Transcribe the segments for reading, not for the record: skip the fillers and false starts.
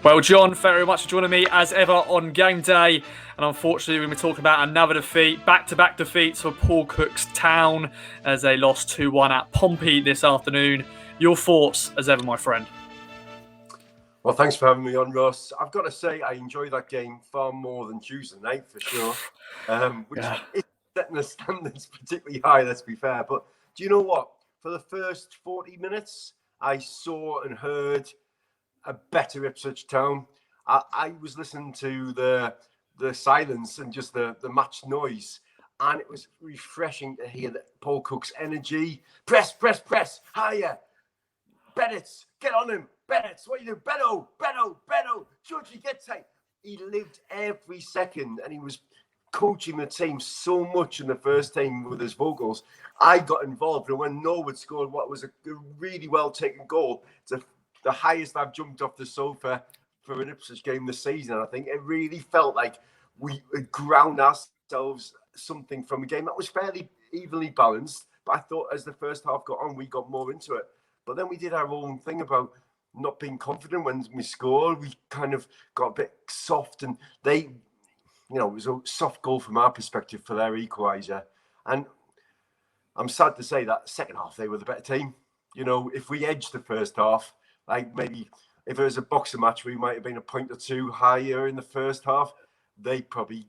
Well, John, thank you very much for joining me as ever on game day. And unfortunately, we're going to talk about another defeat, back-to-back defeats for Paul Cook's Town as they lost 2-1 at Pompey this afternoon. Your thoughts as ever, my friend? Well, thanks for having me on, Ross. I've got to say, I enjoyed that game far more than Tuesday night, for sure. Which is setting the standards particularly high, let's be fair. But do you know what? For the first 40 minutes, I saw and heard a better Ipswich Town. I was listening to the silence and just the match noise, and it was refreshing to hear that Paul Cook's energy. Press, higher. Bennett, get on him. Bennett, what are you doing? Benno, Georgie, get tight. He lived every second, and he was coaching the team so much in the first team with his vocals. I got involved, and when Norwood scored what was a really well taken goal, it's the highest I've jumped off the sofa for an Ipswich game this season. I think it really felt like we ground ourselves something from a game that was fairly evenly balanced. But I thought as the first half got on, we got more into it. But then we did our own thing about not being confident when we scored. We kind of got a bit soft, and it was a soft goal from our perspective for their equaliser. And I'm sad to say that second half, they were the better team. If we edged the first half, like maybe if it was a boxing match, we might have been a point or two higher in the first half. They probably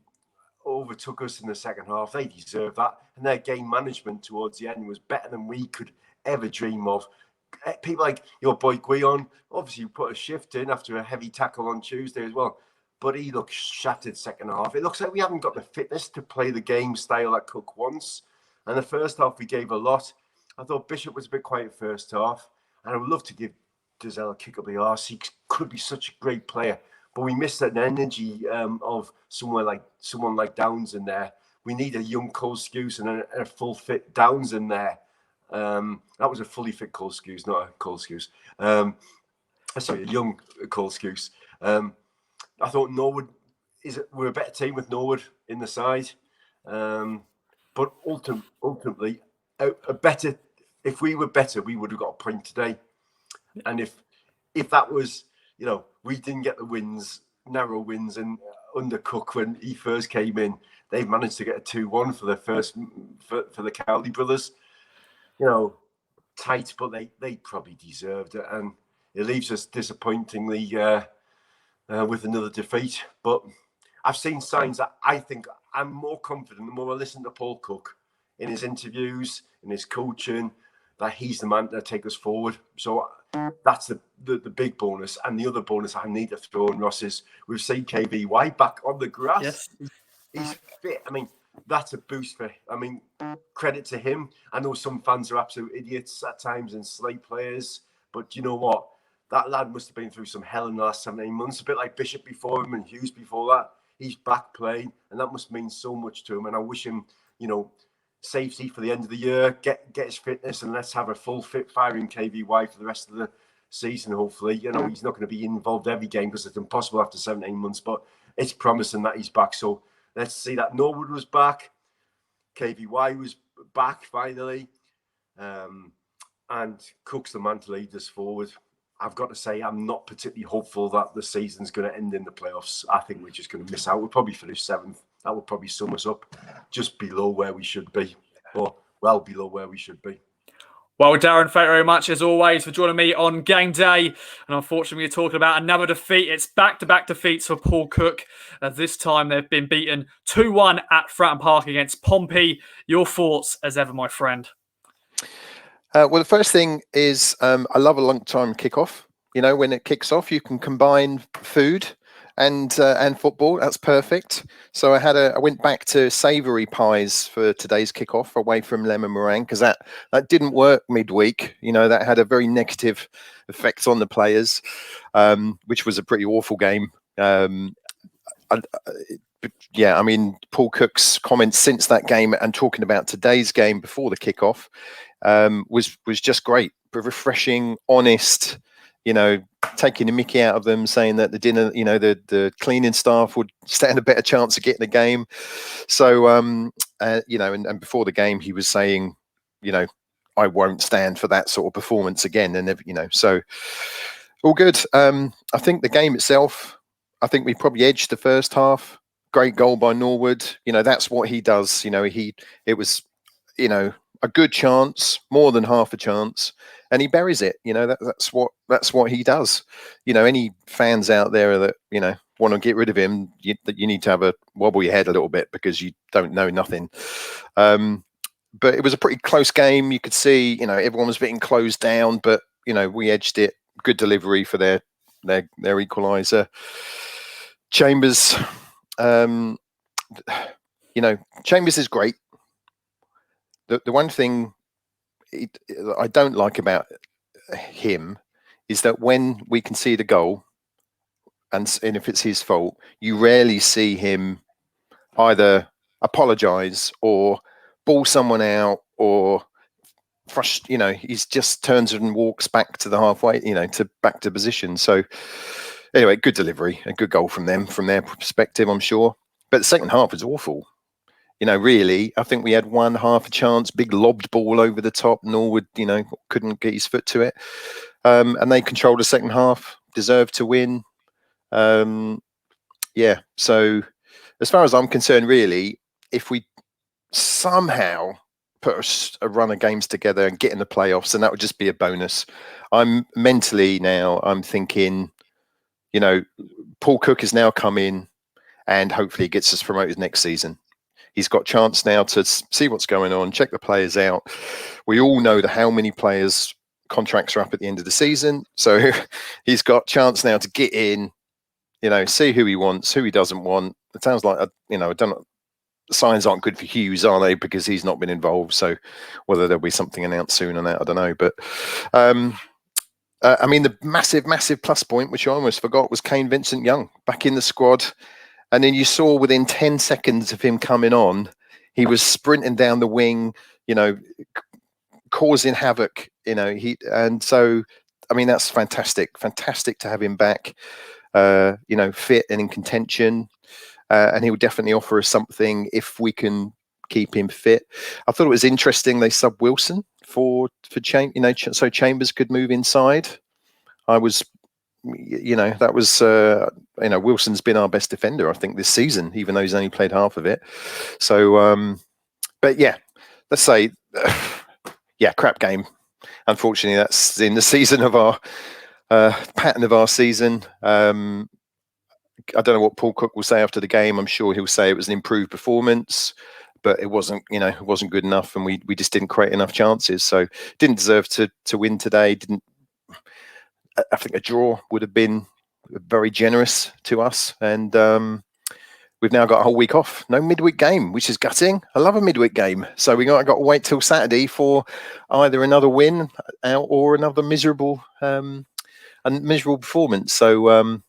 overtook us in the second half. They deserve that. And their game management towards the end was better than we could ever dream of. People like your boy Guion, obviously put a shift in after a heavy tackle on Tuesday as well. But he looks shattered second half. It looks like we haven't got the fitness to play the game style that Cook wants. And the first half, we gave a lot. I thought Bishop was a bit quiet first half. And I would love to give Dizelle a kick up the arse. He could be such a great player. But we missed that energy of someone like Downs in there. We need a young Cole Skuse and a full fit Downs in there. That was a fully fit Cole Skuse, not a Cole Skuse. Sorry, a young Cole Skuse. I thought Norwood we're a better team with Norwood in the side. But ultimately, if we were better, we would have got a point today. And if that was, we didn't get the wins, narrow wins, and under Cook when he first came in, they managed to get a 2-1 for the Cowley brothers. Tight, but they probably deserved it, and it leaves us disappointingly with another defeat. But I've seen signs that I think I'm more confident the more I listen to Paul Cook in his interviews, in his coaching, that he's the man to take us forward. So that's the big bonus. And the other bonus I need to throw in, Ross, is we've seen KVY back on the grass. Yes. He's fit. That's a boost credit to him. I know some fans are absolute idiots at times and slate players, but you know what? That lad must have been through some hell in the last 17 months, a bit like Bishop before him and Hughes before that. He's back playing, and that must mean so much to him. And I wish him, safety for the end of the year, get his fitness, and let's have a full fit firing KVY for the rest of the season, hopefully. He's not going to be involved every game because it's impossible after 17 months, but it's promising that he's back. So let's see that Norwood was back, KVY was back finally, and Cook's the man to lead us forward. I've got to say, I'm not particularly hopeful that the season's going to end in the playoffs. I think we're just going to miss out. We'll probably finish 7th. That will probably sum us up just below where we should be, or well below where we should be. Well, Darren, thank you very much, as always, for joining me on game day. And unfortunately, we're talking about another defeat. It's back-to-back defeats for Paul Cook. This time, they've been beaten 2-1 at Fratton Park against Pompey. Your thoughts, as ever, my friend? Well, the first thing is I love a long time kickoff. When it kicks off, you can combine food and football. That's perfect. So I went back to savoury pies for today's kickoff, away from lemon meringue, because that didn't work midweek. That had a very negative effect on the players, which was a pretty awful game. Paul Cook's comments since that game and talking about today's game before the kickoff was just great, refreshing, honest. Taking the mickey out of them, saying that the dinner, the cleaning staff would stand a better chance of getting the game. So, and before the game, he was saying, I won't stand for that sort of performance again. And, so All good. I think the game itself, I think we probably edged the first half. Great goal by Norwood. That's what he does. It was, a good chance, more than half a chance, and he buries it. That's what he does. Any fans out there that want to get rid of him, you need to have a wobble your head a little bit because you don't know nothing. But it was a pretty close game. You could see, everyone was getting closed down, but we edged it. Good delivery for their equaliser. Chambers, Chambers is great. The one thing I don't like about him is that when we concede a goal, and if it's his fault, you rarely see him either apologise or ball someone out or he just turns and walks back to the halfway, back to position. So anyway, good delivery, a good goal from them, from their perspective, I'm sure. But the second half was awful. Really, I think we had one half a chance, big lobbed ball over the top. Norwood, couldn't get his foot to it. And they controlled the second half, deserved to win. So as far as I'm concerned, really, if we somehow put a run of games together and get in the playoffs, and that would just be a bonus. I'm thinking, Paul Cook has now come in and hopefully gets us promoted next season. He's got chance now to see what's going on, check the players out. We all know how many players' contracts are up at the end of the season. So he's got chance now to get in, see who he wants, who he doesn't want. It sounds like, I don't know, the signs aren't good for Hughes, are they? Because he's not been involved. So whether there'll be something announced soon on that, I don't know. But the massive plus point, which I almost forgot, was Kane Vincent-Young back in the squad. And then you saw within 10 seconds of him coming on, he was sprinting down the wing, causing havoc, that's fantastic to have him back, fit and in contention. And he will definitely offer us something if we can keep him fit. I thought it was interesting they sub Wilson for so Chambers could move inside. I was, that was, Wilson's been our best defender, I think, this season, even though he's only played half of it. So, but yeah, let's say, crap game. Unfortunately, that's in the season of our pattern of our season. I don't know what Paul Cook will say after the game. I'm sure he'll say it was an improved performance, but it wasn't good enough, and we just didn't create enough chances. So didn't deserve to win today. I think a draw would have been very generous to us, and we've now got a whole week off. No midweek game, which is gutting. I love a midweek game. So we got to wait till Saturday for either another win or another miserable performance. So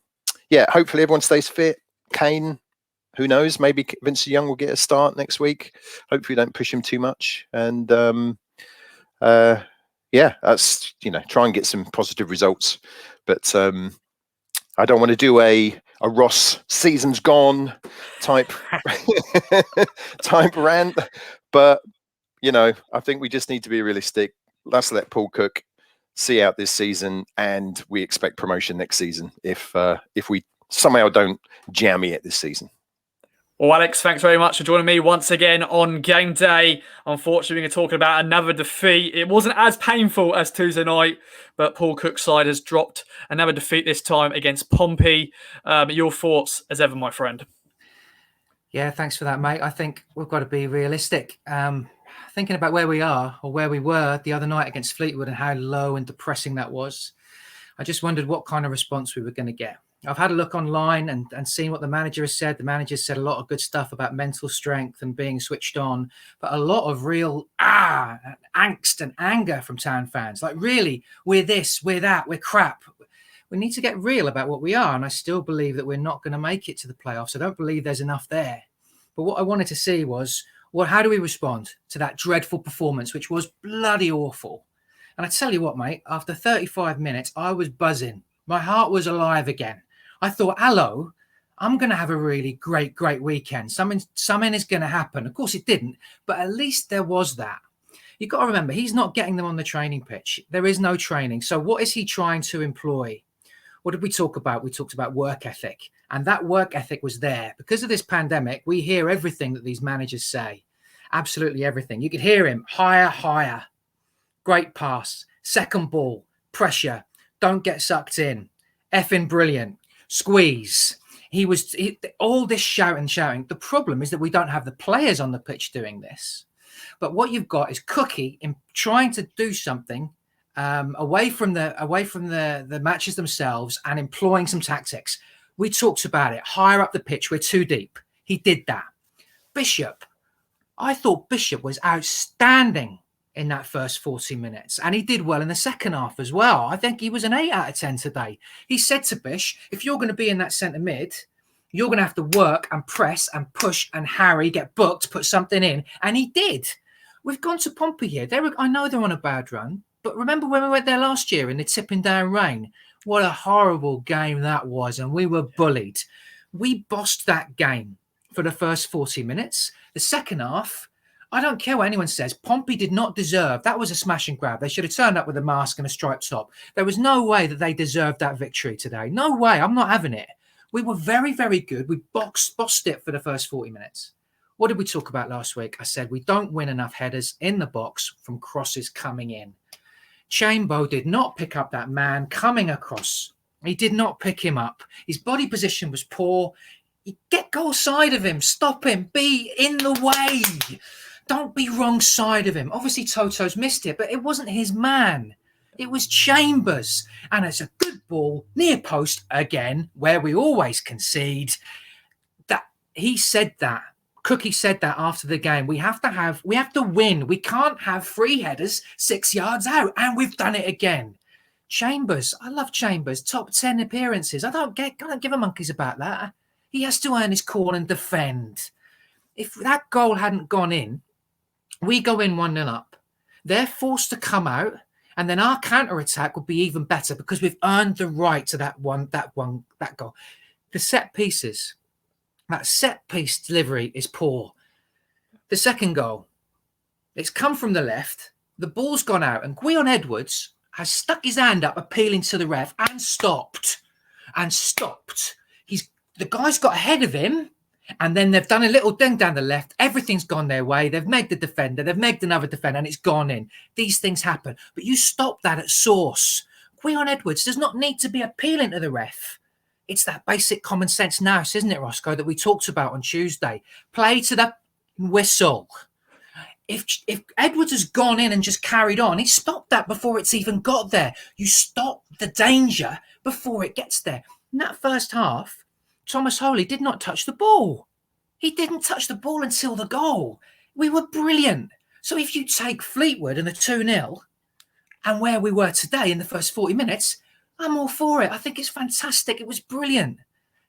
hopefully everyone stays fit. Kane, who knows? Maybe Vincent Young will get a start next week. Hopefully, don't push him too much. And that's try and get some positive results. But I don't want to do a Ross season's gone type type rant. But I think we just need to be realistic. Let's let Paul Cook see out this season, and we expect promotion next season if we somehow don't jammy it this season. Well, Alex, thanks very much for joining me once again on game day. Unfortunately, we're talking about another defeat. It wasn't as painful as Tuesday night, but Paul Cook's side has dropped another defeat this time against Pompey. Your thoughts as ever, my friend? Yeah, thanks for that, mate. I think we've got to be realistic. Thinking about where we are or where we were the other night against Fleetwood and how low and depressing that was, I just wondered what kind of response we were going to get. I've had a look online and seen what the manager has said. The manager said a lot of good stuff about mental strength and being switched on, but a lot of real angst and anger from Town fans. Like, really, we're this, we're that, we're crap. We need to get real about what we are, and I still believe that we're not going to make it to the playoffs. I don't believe there's enough there. But what I wanted to see was, how do we respond to that dreadful performance, which was bloody awful? And I tell you what, mate, after 35 minutes, I was buzzing. My heart was alive again. I thought, hello, I'm going to have a really great weekend. Something is going to happen. Of course, it didn't, but at least there was that. You've got to remember, he's not getting them on the training pitch. There is no training. So what is he trying to employ? What did we talk about? We talked about work ethic. And that work ethic was there. Because of this pandemic, we hear everything that these managers say. Absolutely everything. You could hear him. Higher. Great pass. Second ball. Pressure. Don't get sucked in. Effing brilliant. Squeeze. All this shouting. The problem is that we don't have the players on the pitch doing this. But what you've got is Cookie in trying to do something away from the matches themselves and employing some tactics. We talked about it. Higher up the pitch, we're too deep. He did that. Bishop. I thought Bishop was outstanding in that first 40 minutes. And he did well in the second half as well. I think he was an 8 out of 10 today. He said to Bish, if you're going to be in that centre mid, you're going to have to work and press and push and harry, get booked, put something in. And he did. We've gone to Pompey here. I know they're on a bad run. But remember when we went there last year in the tipping down rain? What a horrible game that was. And we were bullied. We bossed that game for the first 40 minutes. The second half, I don't care what anyone says. Pompey did not deserve. That was a smash and grab. They should have turned up with a mask and a striped top. There was no way that they deserved that victory today. No way. I'm not having it. We were very, very good. We bossed it for the first 40 minutes. What did we talk about last week? I said we don't win enough headers in the box from crosses coming in. Chambo did not pick up that man coming across. He did not pick him up. His body position was poor. Get goal side of him. Stop him. Be in the way. Don't be wrong side of him. Obviously, Toto's missed it, but it wasn't his man. It was Chambers. And it's a good ball near post again, where we always concede. That he said that. Cookie said that after the game. We have to win. We can't have 3 headers 6 yards out. And we've done it again. Chambers, I love Chambers. Top 10 appearances. I don't give a monkeys about that. He has to earn his call and defend. If that goal hadn't gone in, we go in 1-0 up. They're forced to come out, and then our counter-attack would be even better because we've earned the right to that goal. The set pieces. That set-piece delivery is poor. The second goal, it's come from the left. The ball's gone out, and Gwion Edwards has stuck his hand up, appealing to the ref, and stopped. The guy's got ahead of him, and then they've done a little ding down the left. Everything's gone their way. They've megged the defender. They've megged another defender, and it's gone in. These things happen. But you stop that at source. Gwion Edwards does not need to be appealing to the ref. It's that basic common sense nous, isn't it, Roscoe, that we talked about on Tuesday? Play to the whistle. If Edwards has gone in and just carried on, he stopped that before it's even got there. You stop the danger before it gets there. In that first half, Thomas Holy did not touch the ball. He didn't touch the ball until the goal. We were brilliant. So if you take Fleetwood and the 2-0 and where we were today in the first 40 minutes, I'm all for it. I think it's fantastic. It was brilliant.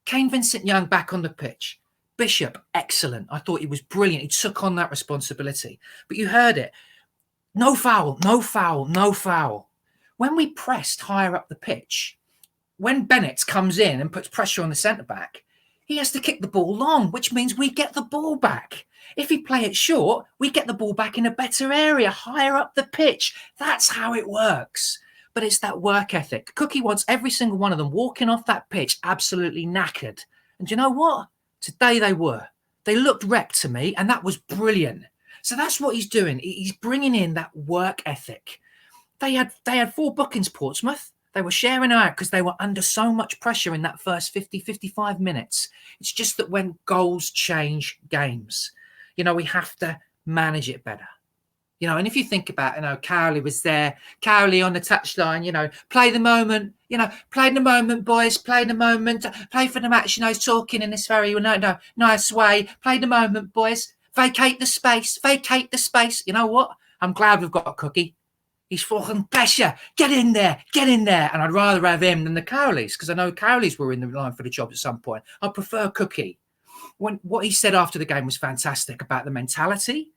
Kane Vincent-Young back on the pitch. Bishop, excellent. I thought he was brilliant. He took on that responsibility. But you heard it. No foul. When we pressed higher up the pitch, when Bennett comes in and puts pressure on the centre-back, he has to kick the ball long, which means we get the ball back. If we play it short, we get the ball back in a better area, higher up the pitch. That's how it works. But it's that work ethic. Cookie wants every single one of them walking off that pitch absolutely knackered. And you know what? Today they were. They looked wrecked to me, and that was brilliant. So that's what he's doing. He's bringing in that work ethic. They had 4 bookings, Portsmouth. They were sharing out because they were under so much pressure in that first 50, 55 minutes. It's just that when goals change games, we have to manage it better. And if you think about, Cowley was there, Cowley on the touchline, play the moment, play the moment, boys, play the moment, play for the match, he's talking in this very nice way, play the moment, boys, vacate the space. You know what? I'm glad we've got a Cookie. He's fucking pressure. Get in there. And I'd rather have him than the Cowleys because I know Cowleys were in the line for the job at some point. I prefer Cookie. What he said after the game was fantastic about the mentality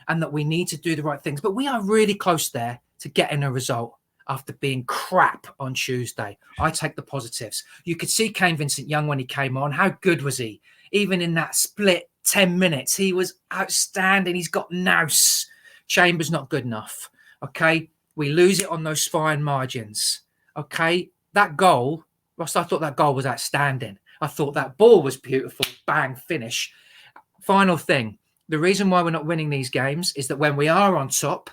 and that we need to do the right things. But we are really close there to getting a result after being crap on Tuesday. I take the positives. You could see Kane Vincent-Young when he came on. How good was he? Even in that split 10 minutes, he was outstanding. He's got nous. Chambers not good enough. Okay? We lose it on those fine margins. Okay? That goal Ross, I thought that goal was outstanding. I thought that ball was beautiful. Bang, finish. Final thing. The reason why we're not winning these games is that when we are on top,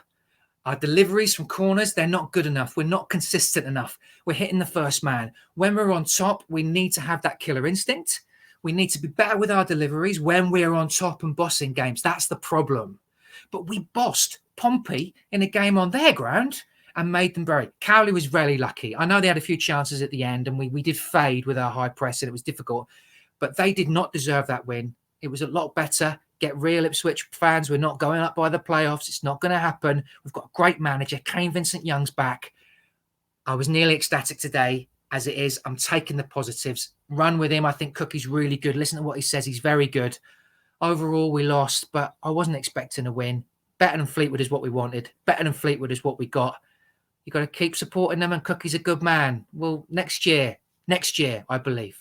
our deliveries from corners, they're not good enough. We're not consistent enough. We're hitting the first man. When we're on top, we need to have that killer instinct. We need to be better with our deliveries when we're on top and bossing games. That's the problem. But we bossed Pompey in a game on their ground and made them bury. Cowley was really lucky. I know they had a few chances at the end and we did fade with our high press and it was difficult. But they did not deserve that win. It was a lot better. Get real, Ipswich fans. We're not going up by the playoffs. It's not going to happen. We've got a great manager. Kane Vincent-Young's back. I was nearly ecstatic today. As it is, I'm taking the positives. Run with him. I think Cookie's really good. Listen to what he says. He's very good. Overall, we lost, but I wasn't expecting a win. Better than Fleetwood is what we wanted. Better than Fleetwood is what we got. You got to keep supporting them, and Cookie's a good man. Well, next year, I believe.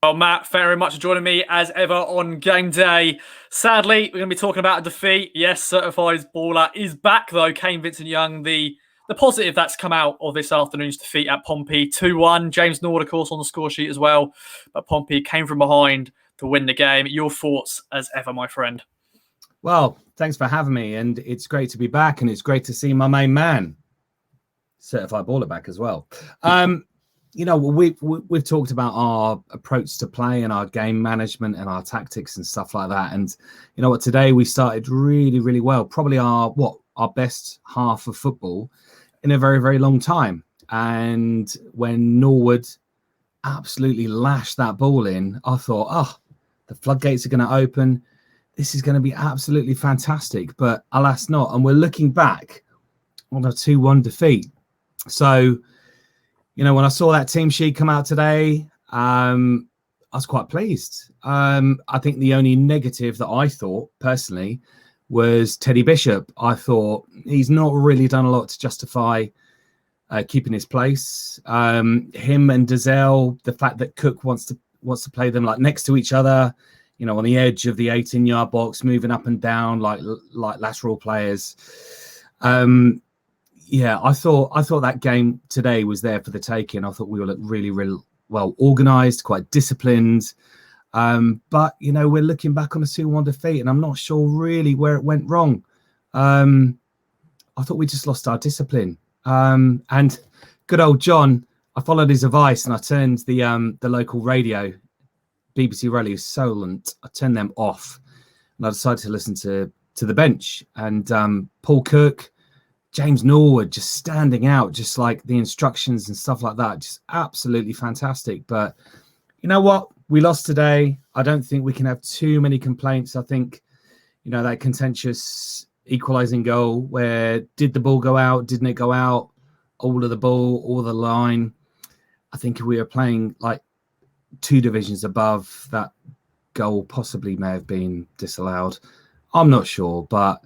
Well, Matt, thank you very much for joining me as ever on game day. Sadly, we're going to be talking about a defeat. Yes, certified baller is back, though. Kane Vincent-Young, the positive that's come out of this afternoon's defeat at Pompey, 2-1. James Nord, of course, on the score sheet as well. But Pompey came from behind to win the game. Your thoughts as ever, my friend? Well, thanks for having me. And it's great to be back. And it's great to see my main man, certified baller, back as well. We've talked about our approach to play and our game management and our tactics and stuff like that. And you know what? Today we started really, really well. Probably our best half of football in a very, very long time. And when Norwood absolutely lashed that ball in, I thought, the floodgates are going to open. This is going to be absolutely fantastic. But alas not. And we're looking back on a 2-1 defeat. So, when I saw that team sheet come out today, I was quite pleased. I think the only negative that I thought personally was Teddy Bishop. I thought he's not really done a lot to justify keeping his place. Him and Dazelle, the fact that Cook wants to play them like next to each other, on the edge of the 18-yard box, moving up and down like lateral players. I thought that game today was there for the taking. I thought we were really, really well organised, quite disciplined. But we're looking back on a 2-1 defeat, and I'm not sure really where it went wrong. I thought we just lost our discipline. And good old John, I followed his advice and I turned the local radio, BBC Radio Solent, I turned them off, and I decided to listen to the bench. And Paul Cook, James Norwood just standing out, just like the instructions and stuff like that. Just absolutely fantastic. But you know what? We lost today. I don't think we can have too many complaints. I think, that contentious equalising goal where did the ball go out? Didn't it go out? All of the ball, all the line. I think if we were playing like 2 divisions above, that goal possibly may have been disallowed. I'm not sure, but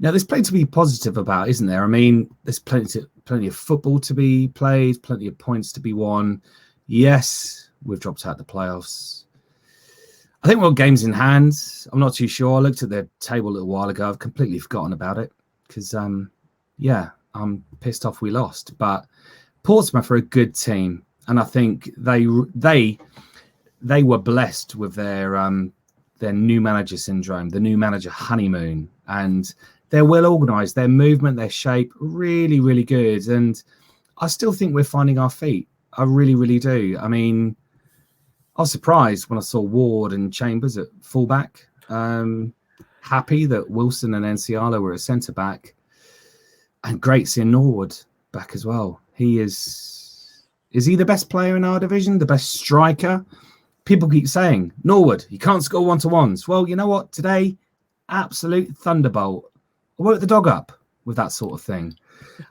there's plenty to be positive about, isn't there? I mean, there's plenty of football to be played, plenty of points to be won. Yes, we've dropped out the playoffs. I think we've got games in hand. I'm not too sure. I looked at the table a little while ago. I've completely forgotten about it because, I'm pissed off we lost. But Portsmouth are a good team, and I think they were blessed with their new manager syndrome, the new manager honeymoon, and they're well organised. Their movement, their shape, really, really good. And I still think we're finding our feet. I really, really do. I mean, I was surprised when I saw Ward and Chambers at fullback. Happy that Wilson and Enciala were at centre back. And great seeing Norwood back as well. Is he the best player in our division? The best striker? People keep saying, Norwood, you can't score one-to-ones. Well, you know what? Today, absolute thunderbolt. I woke the dog up with that sort of thing.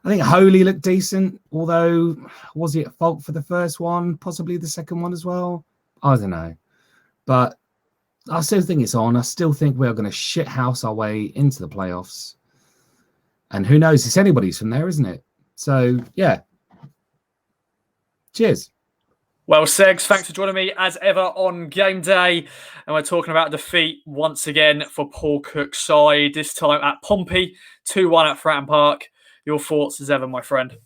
I think Holy looked decent, although was he at fault for the first one? Possibly the second one as well? I don't know. But I still think it's on. I still think we're going to shithouse our way into the playoffs. And who knows? It's anybody's from there, isn't it? So, yeah. Cheers. Well, Segs, thanks for joining me as ever on game day. And we're talking about defeat once again for Paul Cook's side, this time at Pompey, 2-1 at Fratton Park. Your thoughts as ever, my friend?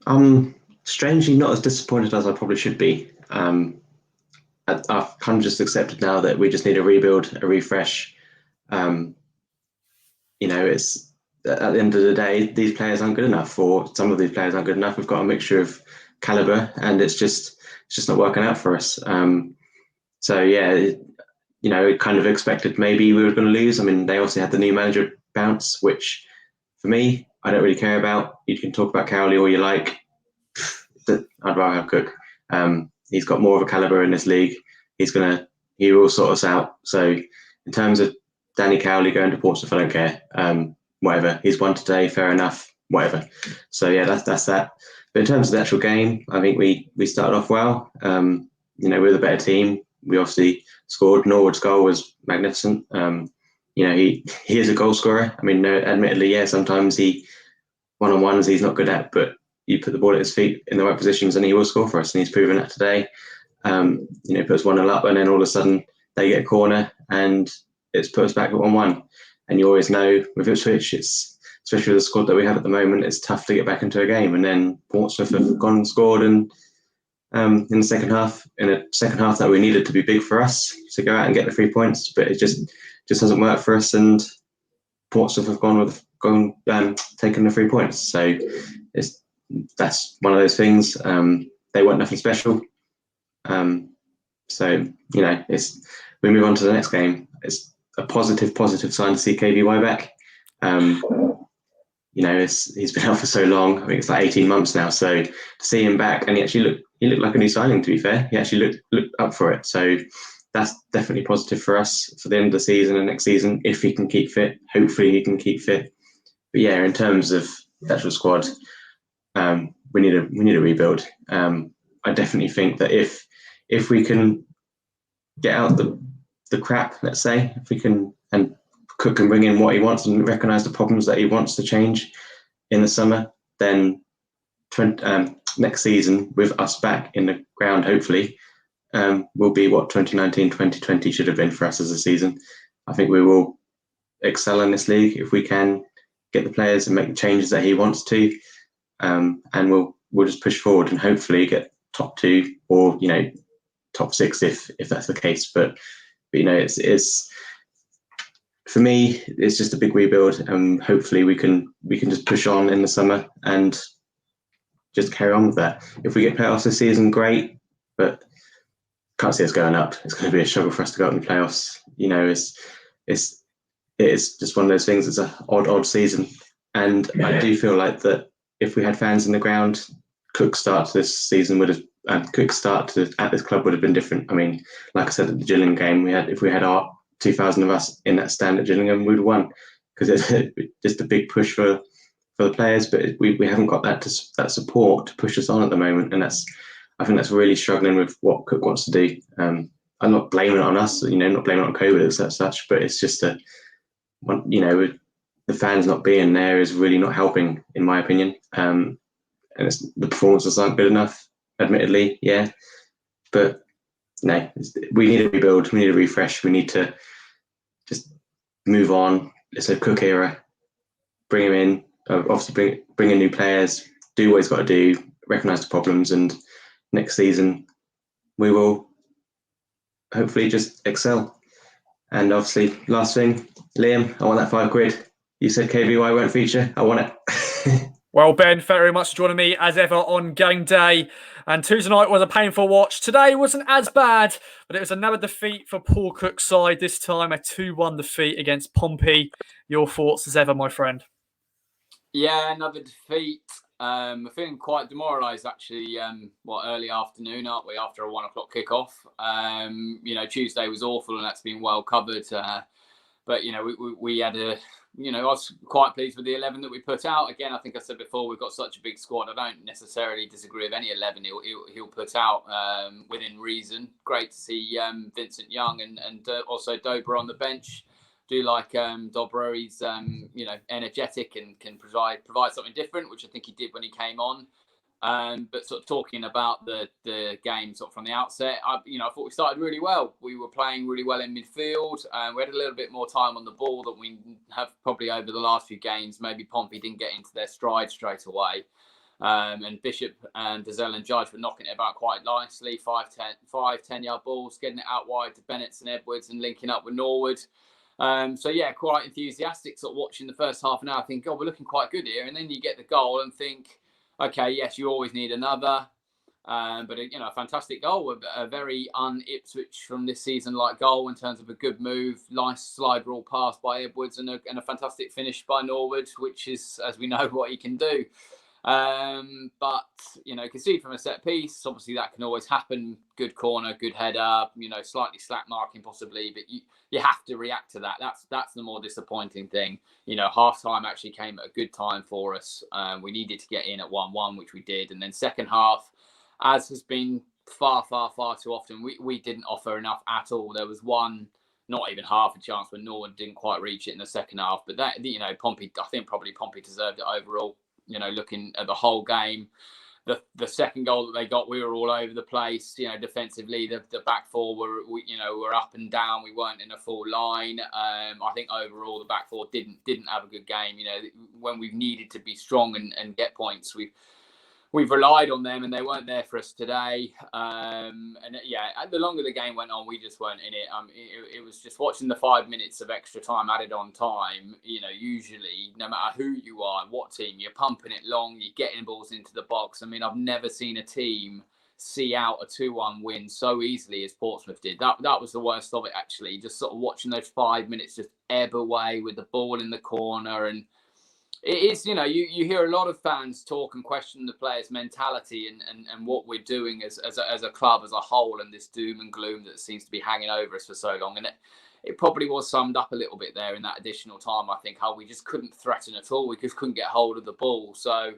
I'm strangely not as disappointed as I probably should be. I've kind of just accepted now that we just need a rebuild, a refresh. It's at the end of the day, these players aren't good enough, or some of these players aren't good enough. We've got a mixture of caliber, and it's just not working out for us. So yeah, kind of expected maybe we were going to lose. I mean, they obviously had the new manager bounce, which for me, I don't really care about. You can talk about Cowley all you like. I'd rather have Cook. He's got more of a caliber in this league. He will sort us out. So in terms of Danny Cowley going to Portsmouth, I don't care. Whatever. He's won today, fair enough. Whatever. So yeah, that's that. But in terms of the actual game, I think we started off well. We're the better team. We obviously scored. Norwood's goal was magnificent. He is a goal scorer. I mean, admittedly, yeah, sometimes one-on-ones he's not good at, but you put the ball at his feet in the right positions and he will score for us, and he's proven that today. Puts 1-0 up, and then all of a sudden they get a corner and it's put us back at 1-1. And you always know with Ipswich, especially with the squad that we have at the moment, it's tough to get back into a game. And then Portsmouth have gone and scored, and in a second half that we needed to be big for us to go out and get the 3 points, but it just hasn't worked for us, and Portsmouth have taken the 3 points. So that's one of those things. They weren't nothing special. We move on to the next game. It's a positive sign to see KVY back. He's been out for so long. I think it's like 18 months now. So to see him back, and he looked like a new signing, to be fair. He actually looked up for it. So that's definitely positive for us for the end of the season and next season, if he can keep fit. Hopefully he can keep fit. But yeah, in terms of the actual squad, we need a rebuild. I definitely think that if we can get out the crap, let's say, if we can, and Cook can bring in what he wants and recognise the problems that he wants to change in the summer, then next season with us back in the ground, hopefully, will be what 2019-2020 should have been for us as a season. I think we will excel in this league if we can get the players and make the changes that he wants to, and we'll just push forward and hopefully get top 2 or top 6 if that's the case. But it's for me, it's just a big rebuild, and hopefully we can just push on in the summer and just carry on with that. If we get playoffs this season, great, but can't see us going up. It's going to be a struggle for us to go up in the playoffs. It's just one of those things. It's an odd season, and I do feel like that if we had fans in the ground, Cook's start this season would have. Cook's start at this club would have been different. I mean, like I said at the Gillingham game, if we had our 2,000 of us in that stand at Gillingham, we'd have won, because it's just a big push for the players. But we haven't got that support to push us on at the moment, and I think that's really struggling with what Cook wants to do. I'm not blaming it on us, not blaming it on COVID as such, but it's just the fans not being there is really not helping, in my opinion. And the performances aren't good enough, admittedly, yeah. But no, we need a rebuild. We need a refresh. We need to just move on. It's a Cook era. Bring him in. Obviously, bring in new players. Do what he's got to do. Recognise the problems, and next season we will hopefully just excel. And obviously, last thing, Liam, I want that £5. You said KVY won't feature. I want it. Well, Ben, thank you very much for joining me as ever on game day. And Tuesday night was a painful watch. Today wasn't as bad, but it was another defeat for Paul Cook's side. This time a 2-1 defeat against Pompey. Your thoughts as ever, my friend? Yeah, another defeat. We're feeling quite demoralised, actually. Early afternoon, aren't we? After a 1 o'clock kickoff. Tuesday was awful, and that's been well covered. But we had I was quite pleased with the 11 that we put out. Again, I think I said before, we've got such a big squad. I don't necessarily disagree with any 11 he'll put out within reason. Great to see Vincent Young and also Dobra on the bench. Do like Dobra. He's energetic and can provide something different, which I think he did when he came on. But sort of talking about the game sort of from the outset, I thought we started really well. We were playing really well in midfield. We had a little bit more time on the ball than we have probably over the last few games. Maybe Pompey didn't get into their stride straight away. And Bishop and Dazelle and Judge were knocking it about quite nicely. 10-yard balls, getting it out wide to Bennetts and Edwards and linking up with Norwood. So yeah, quite enthusiastic sort of watching the first half an hour. I think, God, we're looking quite good here. And then you get the goal and think, okay, yes, you always need another. But a fantastic goal, a very un-Ipswich from this season like goal in terms of a good move, nice slide rule pass by Edwards, and a fantastic finish by Norwood, which is, as we know, what he can do. But concede from a set piece, obviously that can always happen. Good corner, good header, slightly slack marking possibly, but you have to react to that. That's the more disappointing thing. Half time actually came at a good time for us. We needed to get in at 1-1, which we did, and then second half, as has been far too often, we didn't offer enough at all. There was one, not even half a chance, when Norwood didn't quite reach it in the second half. But that, Pompey, I think probably Pompey deserved it overall. Looking at the whole game, the second goal that they got, we were all over the place. Defensively, the back four were up and down. We weren't in a full line. I think overall the back four didn't have a good game. When we've needed to be strong and get points, we've relied on them, and they weren't there for us today. The longer the game went on, we just weren't in it. It was just watching the 5 minutes of extra time added on time. Usually, no matter who you are, what team, you're pumping it long, you're getting balls into the box. I've never seen a team see out a 2-1 win so easily as Portsmouth did. That was the worst of it, actually. Just sort of watching those 5 minutes just ebb away with the ball in the corner. And it is, you hear a lot of fans talk and question the players' mentality and what we're doing as a club as a whole, and this doom and gloom that seems to be hanging over us for so long. And it probably was summed up a little bit there in that additional time, I think, how we just couldn't threaten at all. We just couldn't get hold of the ball. So,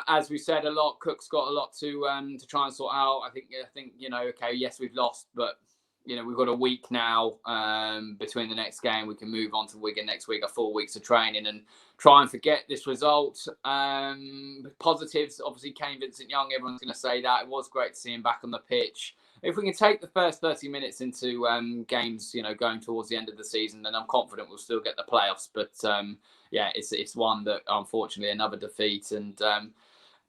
as we said a lot, Cook's got a lot to try and sort out. I think okay, yes, we've lost, but we've got a week now between the next game. We can move on to Wigan next week, a 4 weeks of training, and try and forget this result. Positives, obviously, Kane Vincent-Young, everyone's going to say that. It was great to see him back on the pitch. If we can take the first 30 minutes into games, going towards the end of the season, then I'm confident we'll still get the playoffs. But it's one that, unfortunately, another defeat, and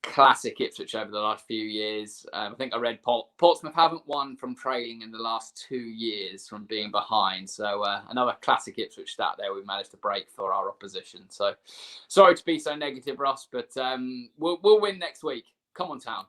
classic Ipswich over the last few years. I think I read Portsmouth haven't won from trailing in the last 2 years from being behind. So another classic Ipswich stat there we've managed to break for our opposition. So sorry to be so negative, Ross, but we'll win next week. Come on, Town.